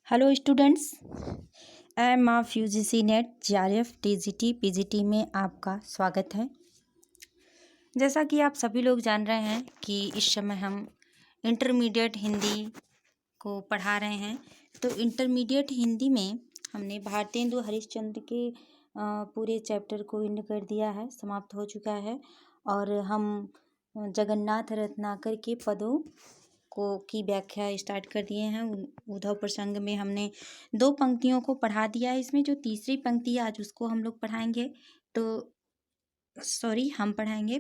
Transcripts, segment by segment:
Hello students, I am of UGC net JRF TGT PGT में आपका स्वागत है। जैसा कि आप सभी लोग जान रहे हैं कि इस समय हम इंटरमीडिएट हिंदी को पढ़ा रहे हैं। तो इंटरमीडिएट हिंदी में हमने भारतेंदु हरिश्चंद्र के पूरे चैप्टर को एंड कर दिया है, समाप्त हो चुका है। और हम जगन्नाथ रत्नाकर के पदों की व्याख्या स्टार्ट कर दिए हैं। उद्धव प्रसंग में हमने 2 पंक्तियों को पढ़ा दिया है। इसमें जो तीसरी पंक्ति है आज उसको हम लोग पढ़ाएंगे। हम पढ़ाएंगे।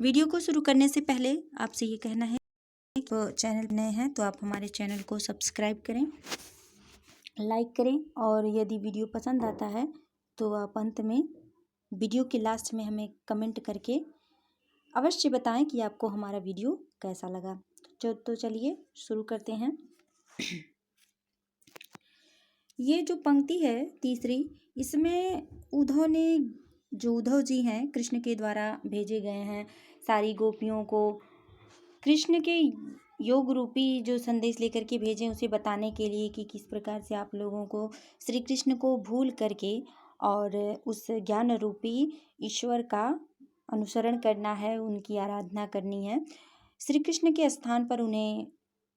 वीडियो को शुरू करने से पहले आपसे ये कहना है, तो चैनल नए हैं तो आप हमारे चैनल को सब्सक्राइब करें, लाइक करें, और यदि वीडियो पसंद आता है तो आप अंत में वीडियो के लास्ट में हमें कमेंट करके अवश्य बताएं कि आपको हमारा वीडियो कैसा लगा। तो चलिए शुरू करते हैं। ये जो पंक्ति है तीसरी, इसमें उद्धव जी हैं, कृष्ण के द्वारा भेजे गए हैं सारी गोपियों को। कृष्ण के योग रूपी जो संदेश लेकर के भेजे, उसे बताने के लिए कि किस प्रकार से आप लोगों को श्री कृष्ण को भूल करके और उस ज्ञान रूपी ईश्वर का अनुसरण करना है, उनकी आराधना करनी है। श्री कृष्ण के स्थान पर उन्हें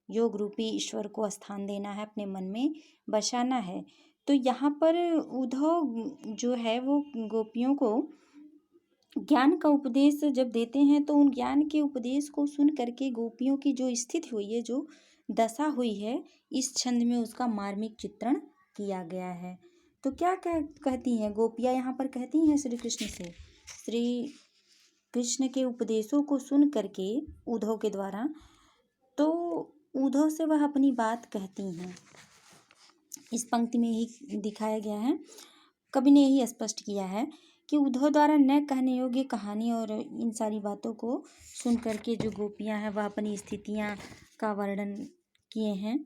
योग रूपी ईश्वर को स्थान देना है, अपने मन में बसाना है। तो यहाँ पर उद्धव जो है वो गोपियों को ज्ञान का उपदेश जब देते हैं, तो उन ज्ञान के उपदेश को सुन करके गोपियों की जो स्थिति हुई है, जो दशा हुई है, इस छंद में उसका मार्मिक चित्रण किया गया है। तो क्या कहती हैं गोपियाँ यहाँ पर? कहती हैं श्री कृष्ण से, श्री कृष्ण के उपदेशों को सुन करके उद्धव के द्वारा, तो उद्धव से वह अपनी बात कहती हैं। इस पंक्ति में ही दिखाया गया है, कवि ने यही स्पष्ट किया है कि उद्धव द्वारा न कहने योग्य कहानी और इन सारी बातों को सुन करके जो गोपियां हैं वह अपनी स्थितियां का वर्णन किए हैं,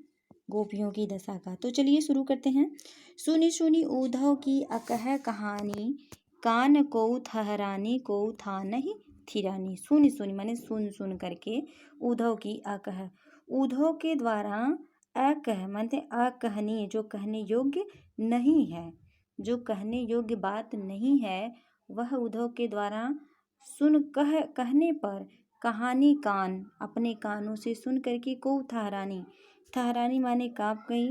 गोपियों की दशा का। तो चलिए शुरू करते हैं। सुनी सुनी उद्धव की अकह कहानी, कान को ठहरानी को था नहीं थिरानी। सुनी सुनी माने सुन सुन करके उद्धव की अकह, उद्धव के द्वारा अकह माने अकहनीय, जो कहने योग्य नहीं है, जो कहने योग्य बात नहीं है, वह उद्धव के द्वारा कहने पर कहानी कान, अपने कानों से सुन करके को ठहरानी, ठहरानी माने कांप गई,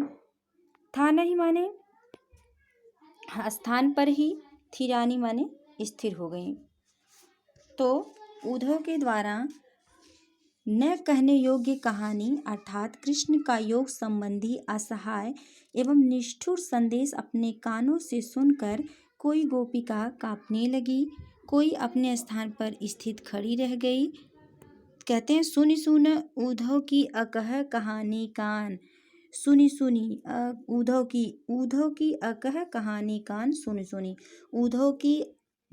था नहीं माने स्थान पर ही, थिरानी माने स्थिर हो गई। तो उद्धव के द्वारा न कहने योग्य कहानी अर्थात कृष्ण का योग संबंधी असहाय एवं निष्ठुर संदेश अपने कानों से सुनकर कोई गोपिका कांपने लगी, कोई अपने स्थान पर स्थित खड़ी रह गई। कहते हैं सुनी सुन उद्धव की अकह कहानी कान, सुनी सुनी उद्धव की अकह कहानी कान, सुनी सुनी उद्धव की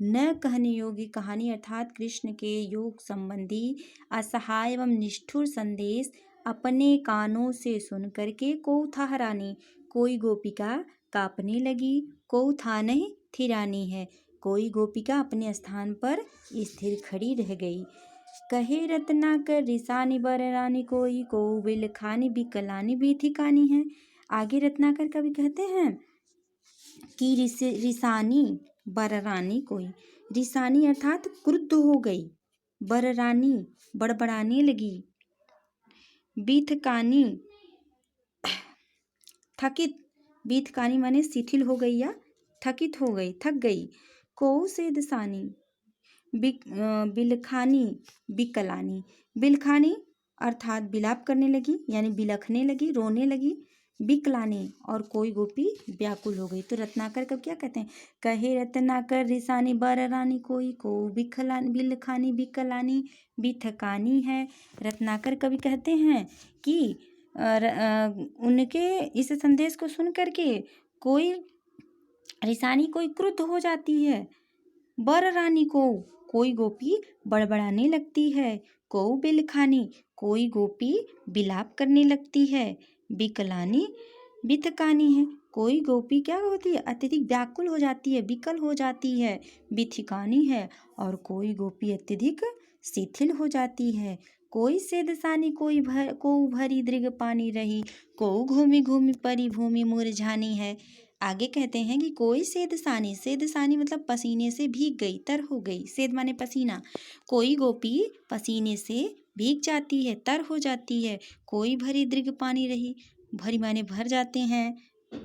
न कहने योग्य कहानी अर्थात कृष्ण के योग संबंधी असहाय एवं निष्ठुर संदेश अपने कानों से सुन करके को ठहरानी, कोई गोपिका कांपने लगी, को था नहीं थिरानी है, कोई गोपिका अपने स्थान पर स्थिर खड़ी रह गई। कहे रत्नाकर रिसानी बररानी कोई, को बिलखानी बिकलानी भी ठिकानी है। आगे रत्नाकर कवि कहते हैं कि रिसानी बररानी कोई, रिसानी अर्थात क्रुद्ध हो गई, बररानी बड़बड़ाने लगी, बीथकानी थकित, बीथकानी माने शिथिल हो गई या थकित हो गई, थक गई, को से दसानी, बिलखानी बिकलानी, बिलखानी अर्थात बिलाप करने लगी यानी बिलखने लगी, रोने लगी, बिकलानी और कोई गोपी व्याकुल हो गई। तो रत्नाकर कब क्या कहते हैं, कहे रत्नाकर रिसानी बररानी कोई, को बिलखानी बिकलानी बिथकानी है। रत्नाकर कवि कहते हैं कि उनके इस संदेश को सुन करके कोई रिसानी कोई क्रुद्ध हो जाती है, बररानी को कोई गोपी बड़बड़ाने लगती है, को बिलखानी कोई गोपी बिलाप करने लगती है, बिकलानी बिथकानी है कोई गोपी क्या होती है, अत्यधिक व्याकुल हो जाती है, विकल हो जाती है, बिथिकानी है और कोई गोपी अत्यधिक शिथिल हो जाती है। कोई सेधसानी को भरी दृग पानी रही, को घूमी घूमी परी भूमि मुरझानी है। आगे कहते हैं कि कोई सेधसानी, सेधसानी मतलब पसीने से भीग गई, तर हो गई, सेध माने पसीना। कोई गोपी पसीने से भीग जाती है, तर हो जाती है। कोई भरी दृग पानी रही, भरी माने भर जाते हैं।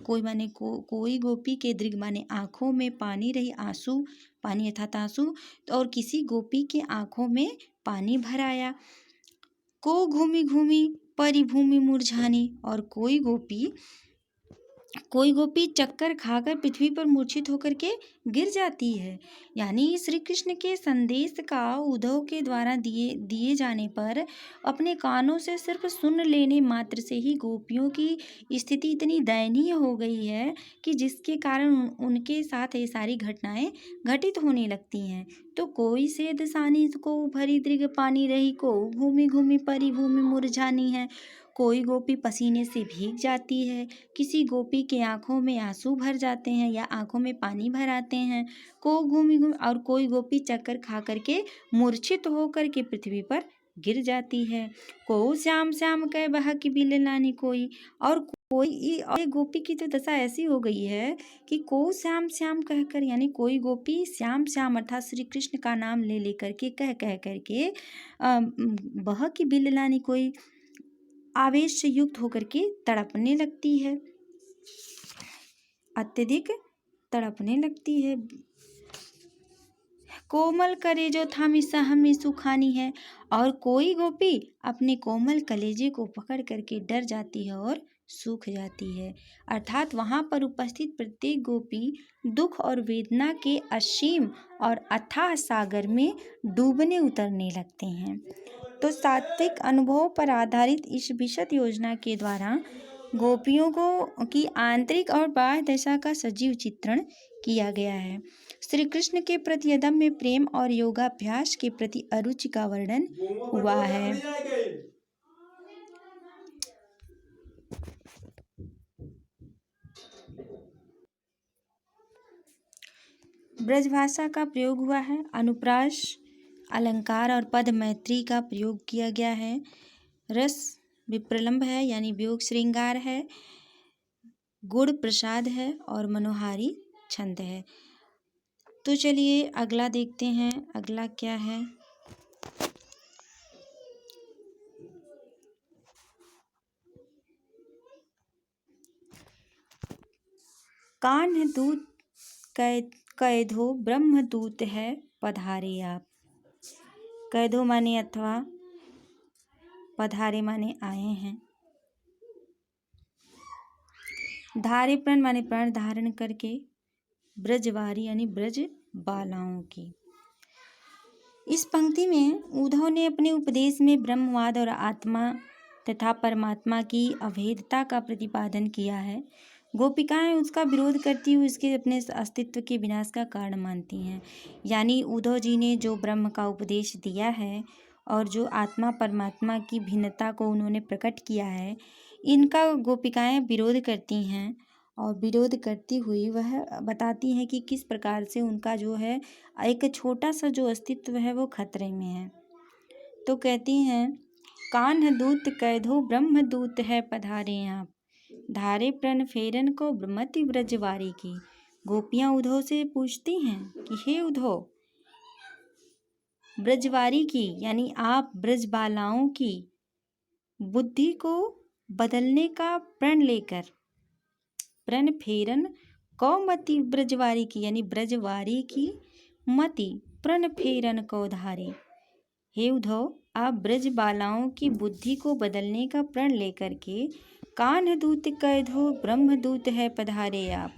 कोई माने कोई गोपी के दृग माने आँखों में पानी रही, आंसू, पानी अर्थात आंसू। और किसी गोपी के आँखों में पानी भर आया। को घूमी घूमी परी भूमि मुरझानी, और कोई गोपी चक्कर खाकर पृथ्वी पर मूर्छित होकर के गिर जाती है। यानी श्री कृष्ण के संदेश का उद्धव के द्वारा दिए जाने पर अपने कानों से सिर्फ सुन लेने मात्र से ही गोपियों की स्थिति इतनी दयनीय हो गई है कि जिसके कारण उनके साथ ये सारी घटनाएं घटित होने लगती हैं। तो कोई सेधसानी को भरी दृग पानी रही, को घूमी घूमी परी भूमि मुरझानी है। कोई गोपी पसीने से भीग जाती है, किसी गोपी के आंखों में आंसू भर जाते हैं या आंखों में पानी भर आते हैं। और कोई गोपी चक्कर खा करके मूर्छित होकर के पृथ्वी पर गिर जाती है। को श्याम श्याम कह बहकी बिललानी कोई, और गोपी की तो दशा ऐसी हो गई है कि को श्याम श्याम कहकर, यानी कोई गोपी श्याम श्याम अर्थात श्री कृष्ण का नाम ले लेकर के कह करके बहकी बिललानी कोई आवेश से युक्त होकर के तड़पने लगती है, अत्यधिक तड़पने लगती है। कोमल कलेजो थामी सहमी सुखानी है, और कोई गोपी अपने कोमल कलेजे को पकड़ करके डर जाती है और सूख जाती है। अर्थात वहाँ पर उपस्थित प्रत्येक गोपी दुख और वेदना के असीम और अथाह सागर में डूबने उतरने लगते हैं। तो सात्विक अनुभव पर आधारित इस विशद योजना के द्वारा गोपियों की आंतरिक और बाह्य दशा का सजीव चित्रण किया गया है। श्री कृष्ण के प्रति अदम्य प्रेम और योगाभ्यास के प्रति अरुचि का वर्णन हुआ है। ब्रजभाषा का प्रयोग हुआ है, अनुप्रास, अलंकार और पद मैत्री का प्रयोग किया गया है। रस विप्रलंब है यानी वियोग श्रृंगार है, गुण प्रसाद है और मनोहारी छंद है। तो चलिए अगला देखते हैं, अगला क्या है। कान्ह दूत कैधो ब्रह्मदूत है पधारे आप। कैधो माने अथवा, पधारे माने आए हैं। धारे प्रण माने प्राण धारण करके, ब्रजवारी यानी ब्रज बालाओं की। इस पंक्ति में उद्धव ने अपने उपदेश में ब्रह्मवाद और आत्मा तथा परमात्मा की अभेदता का प्रतिपादन किया है। गोपिकाएं उसका विरोध करती हुई उसके अपने अस्तित्व के विनाश का कारण मानती हैं। यानी उद्धव जी ने जो ब्रह्म का उपदेश दिया है और जो आत्मा परमात्मा की भिन्नता को उन्होंने प्रकट किया है, इनका गोपिकाएं विरोध करती हैं। और विरोध करती हुई वह बताती हैं कि किस प्रकार से उनका जो है एक छोटा सा जो अस्तित्व है वो खतरे में है। तो कहती हैं, कान्ह दूत कैधो ब्रह्मदूत है पधारे आप, धारे प्रण फेरन को मति ब्रजवारी की। गोपियाँ उद्धव से पूछती हैं कि हे उद्धव, ब्रजवारी की यानी आप ब्रजबालाओं की बुद्धि को बदलने का प्रण लेकर, प्रण फेरन कौमति ब्रजवारी की यानी ब्रजवारी की मति प्रण फेरन को धारे। हे उद्धव, आप ब्रजबालाओं की बुद्धि को बदलने का प्रण लेकर के कान्ह दूत कैधो ब्रह्मदूत है पधारे आप,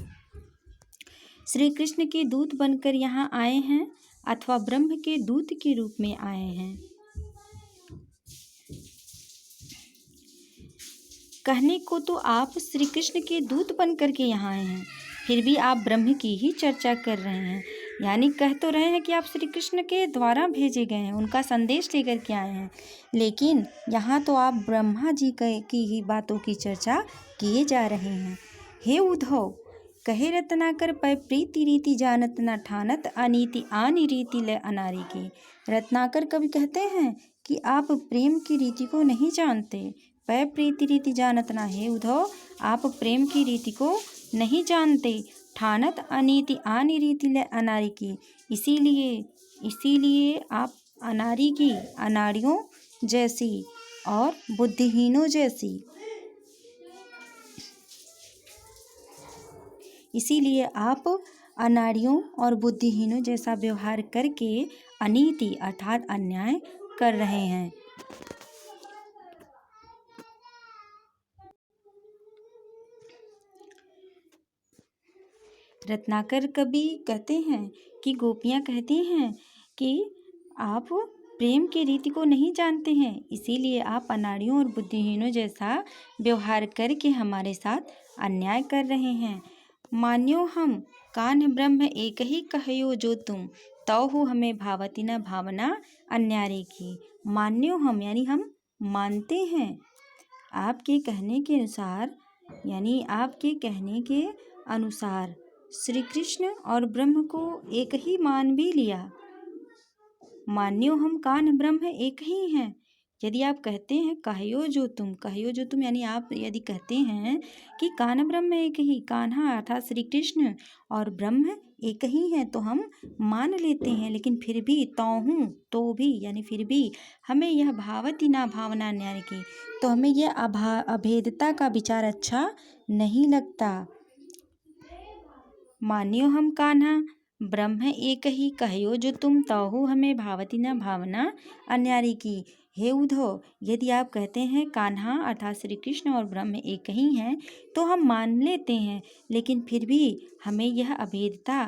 श्री कृष्ण के दूत बनकर यहाँ आए हैं अथवा ब्रह्म के दूत के रूप में आए हैं। कहने को तो आप श्री कृष्ण के दूत बन करके यहाँ आए हैं, फिर भी आप ब्रह्म की ही चर्चा कर रहे हैं। यानी कह तो रहे हैं कि आप श्री कृष्ण के द्वारा भेजे गए हैं, उनका संदेश लेकर के आए हैं, लेकिन यहाँ तो आप ब्रह्मा जी की ही बातों की चर्चा किए जा रहे हैं। हे उद्धव, कहे रत्नाकर पै प्रीति रीति जानत न ठानत अनीति आनी रीति ले अनारी की। रत्नाकर कवि कहते हैं कि आप प्रेम की रीति को नहीं जानते। पै प्रीति रीति जानत ना, हे उद्धव आप प्रेम की रीति को नहीं जानते। ठानत अनीति आनी रीति ले अनारी की, इसीलिए आप अनारी की, अनाड़ियों जैसी और बुद्धिहीनों जैसी, इसीलिए आप अनाड़ियों और बुद्धिहीनों जैसा व्यवहार करके अनीति अर्थात अन्याय कर रहे हैं। रत्नाकर कवि कहते हैं कि गोपियाँ कहती हैं कि आप प्रेम की रीति को नहीं जानते हैं, इसीलिए आप अनाड़ियों और बुद्धिहीनों जैसा व्यवहार करके हमारे साथ अन्याय कर रहे हैं। मान्यो हम कान्ह ब्रह्म एक ही कहयो जो तुम, तौ हो हमें भावती न भावना अन्यारे की। मान्यो हम यानी हम मानते हैं, आपके कहने के अनुसार, यानी आपके कहने के अनुसार श्री कृष्ण और ब्रह्म को एक ही मान भी लिया। मान्यो हम कान्ह ब्रह्म एक ही हैं। यदि आप कहते हैं कहयो जो तुम यानी आप यदि कहते हैं कि कान्ह ब्रह्म एक ही, कान्हा अर्थात श्री कृष्ण और ब्रह्म एक ही हैं, तो हम मान लेते हैं। लेकिन फिर भी तो भी यानी फिर भी हमें यह भावती ना भावना न्याय की, तो हमें यह अभेदता का विचार अच्छा नहीं लगता। मान्यो हम कान्हा ब्रह्म एक ही कहयो जो तुम, तहु हमें भावती न भावना अन्यारी की। हे उद्धव यदि आप कहते हैं कान्हा अर्थात श्री कृष्ण और ब्रह्म एक ही हैं, तो हम मान लेते हैं, लेकिन फिर भी हमें यह अभेदता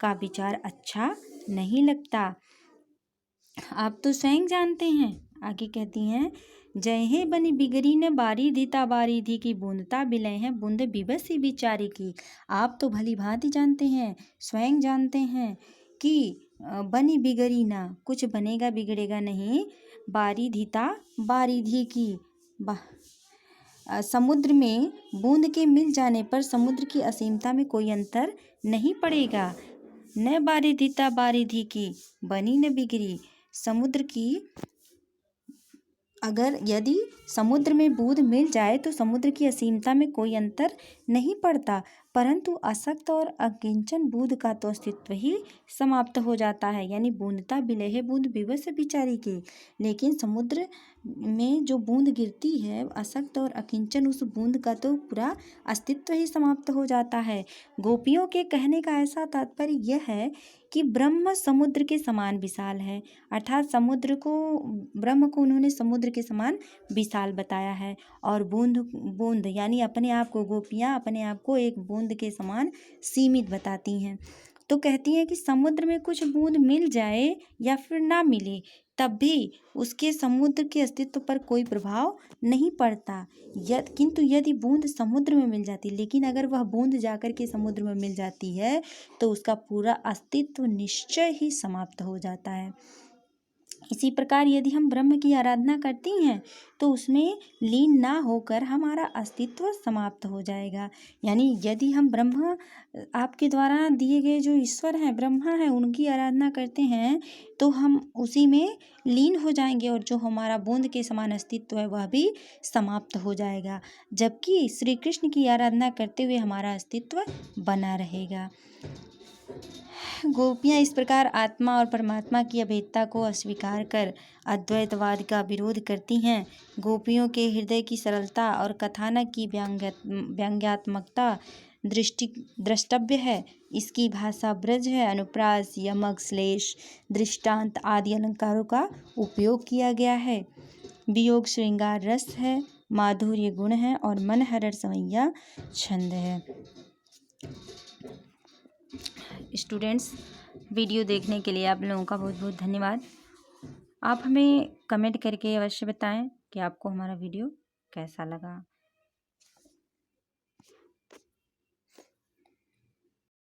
का विचार अच्छा नहीं लगता। आप तो स्वयं जानते हैं। आगे कहती हैं, जय हे बनी बिगड़ी न बारी दीता बारी धी की, बूंदता बिलय है बूंद बिबसी बिचारी की। आप तो भली भांति जानते हैं, स्वयं जानते हैं कि बनी बिगड़ी ना, कुछ बनेगा बिगड़ेगा नहीं, बारी धीता बारी धी की, समुद्र में बूंद के मिल जाने पर समुद्र की असीमता में कोई अंतर नहीं पड़ेगा। न बारी धीता बारी धी की, बनी न बिगड़ी, समुद्र की यदि समुद्र में बूंद मिल जाए तो समुद्र की असीमता में कोई अंतर नहीं पड़ता, परंतु असक्त और अकिंचन बूंद का तो अस्तित्व ही समाप्त हो जाता है। यानी बूंदता बिलय है बूंद बिवश बिचारी की। लेकिन समुद्र में जो बूंद गिरती है असक्त और अकिंचन, उस बूंद का तो पूरा अस्तित्व ही समाप्त हो जाता है। गोपियों के कहने का ऐसा तात्पर्य यह है कि ब्रह्म समुद्र के समान विशाल है, अर्थात ब्रह्म को उन्होंने समुद्र के समान विशाल बताया है, और बूंद यानी अपने आप को, गोपियाँ अपने आप को एक बूंद के समान सीमित बताती हैं। तो कहती हैं कि समुद्र में कुछ बूंद मिल जाए या फिर ना मिले, तब भी उसके समुद्र के अस्तित्व पर कोई प्रभाव नहीं पड़ता। किंतु यदि बूंद समुद्र में मिल जाती, लेकिन अगर वह बूंद जाकर के समुद्र में मिल जाती है तो उसका पूरा अस्तित्व निश्चय ही समाप्त हो जाता है। इसी प्रकार यदि हम ब्रह्म की आराधना करती हैं तो उसमें लीन ना होकर हमारा अस्तित्व समाप्त हो जाएगा। यानी यदि हम ब्रह्म, आपके द्वारा दिए गए जो ईश्वर हैं, ब्रह्मा हैं, उनकी आराधना करते हैं तो हम उसी में लीन हो जाएंगे, और जो हमारा बूंद के समान अस्तित्व है वह भी समाप्त हो जाएगा, जबकि श्री कृष्ण की आराधना करते हुए हमारा अस्तित्व बना रहेगा। गोपियाँ इस प्रकार आत्मा और परमात्मा की अभेदता को अस्वीकार कर अद्वैतवाद का विरोध करती हैं। गोपियों के हृदय की सरलता और कथानक की व्यंग्यात्मकता द्रष्टव्य है। इसकी भाषा ब्रज है, अनुप्रास, यमक, श्लेष, दृष्टांत आदि अलंकारों का उपयोग किया गया है। वियोग श्रृंगार रस है, माधुर्य गुण है और मन हरण समैया छंद है। स्टूडेंट्स, वीडियो देखने के लिए आप लोगों का बहुत बहुत धन्यवाद। आप हमें कमेंट करके अवश्य बताएं कि आपको हमारा वीडियो कैसा लगा।